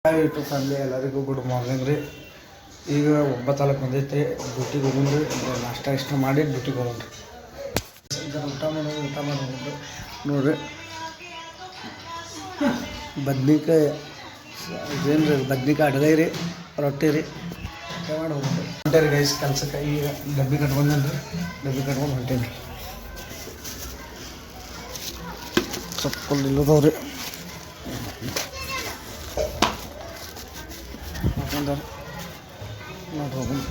YouTube family ಎಲ್ಲರಿಗೂ good morning ರೀ. ಈಗ 9 ಬಂದೈತೆ. ಡ್ಯೂಟಿಗೆ ಹೋಗುಂಡ್ರಿ, ನಾಷ್ಟ ಇಷ್ಟ ಮಾಡಿ ಡ್ಯೂಟಿಗೆ ಹೋಗುಂಡ್ರಿ. ಊಟ ಮಾಡೋದು ನೋಡ್ರಿ. ಬದ್ನಿಕಾಯಿ ಇದೇನು ರೀ, ಬದ್ನಿಕಾಯಿ ಅಡ್ಗೈ ರೀ, ರೊಟ್ಟಿ ರೀ ಮಾಡಿ ಹೋಗ್ರಿ. ಹೊಂಟೇರಿ ಗೈಸ್ ಕೆಲ್ಸಕ್ಕೆ. ಈಗ ಡಬ್ಬಿ ಕಟ್ಕೊಂಡೇನ್ರಿ, ಡಬ್ಬಿ ಕಟ್ಕೊಂಡು ಹೊಂಟೇನಿ ರೀ. ಚಪ್ಪಲ್ ಇಲ್ಲದವ್ರಿ ಹಾಕೊಂಡಾರೆ ನೋಡಿ ಹೋಗೋಣ.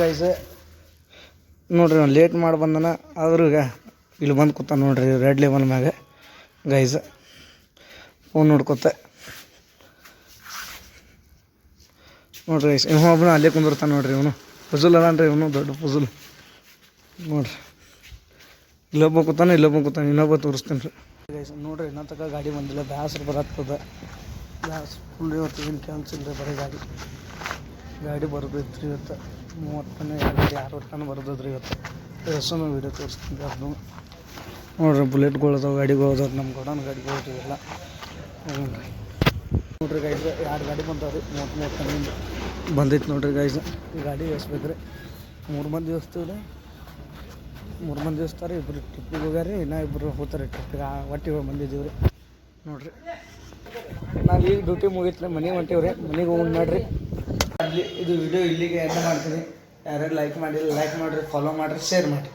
ಗೈಸ್ ನೋಡ್ರಿ, ನಾನು ಲೇಟ್ ಮಾಡಿ ಬಂದನ, ಆದ್ರೂ ಈಗ ಇಲ್ಲಿ ಬಂದು ಕೂತ ನೋಡ್ರಿ ರೆಡ್ ಲೇಬಲ್ ಮ್ಯಾಗ. ಗೈಸ್ ಫೋನ್ ನೋಡ್ಕೊತ ನೋಡ್ರಿ ಗೈಸ್. ಒಬ್ಬನ ಅಲ್ಲೇ ಕುಂದಿರ್ತಾನೆ ನೋಡ್ರಿ. ಇವನು ಫುಜುಲ್ ಅದಾನ್ರಿ, ಇವನು ದೊಡ್ಡ ಫುಜುಲ್ ನೋಡ್ರಿ. ಇಲ್ಲೊಬ್ಬ ಕೂತಾನೆ, ಇನ್ನೊಬ್ಬ ತೋರಿಸ್ತೀನಿ ರೀ ಗೈಸ್. ನೋಡ್ರಿ ಇನ್ನೂ ತನಕ ಗಾಡಿ ಬಂದಿಲ್ಲ, ಬ್ಯಾಸ್ರು ಬರತ್ತದ. ಬ್ಯಾಸ್ ಫುಲ್ ಇವತ್ತು ಏನು ಕೆಲಸ ಇಲ್ಲರಿ, ಬರೀ ಗಾಡಿ ಬರೋದೈತ್ರಿ ಇವತ್ತು. 30 ತನಕ ಬರೋದ್ರಿ ಇವತ್ತು. ಎಷ್ಟೊಂದು ವೀಡಿಯೋ ತೋರಿಸ್ತೀನಿ ಅದು ನೋಡ್ರಿ. ಬುಲೆಟ್ಗಳು ಅದಾವೆ, ಗಾಡಿಗಳು ಅದಾವೆ, ನಮ್ಮ ಗೋಡನ್ ಗಾಡಿಗಳು ಇವೆಲ್ಲ ನೋಡ್ರಿ ಗೈಸ್. 2 ಗಾಡಿ ಬಂದಾವ್ರಿ, 30 ತನಕ ಬಂದೈತೆ ನೋಡ್ರಿ ಗೈಸ್. ಈ ಗಾಡಿ ಎಸ್ಬೇಕ್ರಿ. 3 ಮಂದಿ ಎಸ್ತೀವಿ ರೀ, 3 ಮಂದಿ ಎಸ್ತಾರೆ. ಇಬ್ಬರು ಟ್ರಿಪ್ಪಿಗೆ ಹೋಗ್ಯಾರಿ, ಇನ್ನೂ ಇಬ್ಬರು ಹೋಗ್ತಾರೆ ಟ್ರಿಪ್ಪಿಗೆ. ಒಟ್ಟು 7 ಮಂದಿ ಇದೀವಿ ರೀ ನೋಡ್ರಿ. ನಾವು ಈಗ ಡ್ಯೂಟಿ ಮುಗಿತ್ರಿ, ಮನೆಗೆ ಹೊಂಟೀವಿ ರೀ. ಮನೆಗೆ ಹೋಗಿ ನೋಡ್ರಿ. ಇದು ವಿಡಿಯೋ ಇಲ್ಲಿಗೆ ಎಂಡ್ ಮಾಡ್ತೀನಿ. ಯಾರ್ಯಾರು ಲೈಕ್ ಮಾಡಿಲ್ಲ ಲೈಕ್ ಮಾಡಿರಿ, ಫಾಲೋ ಮಾಡಿರಿ, ಶೇರ್ ಮಾಡಿರಿ.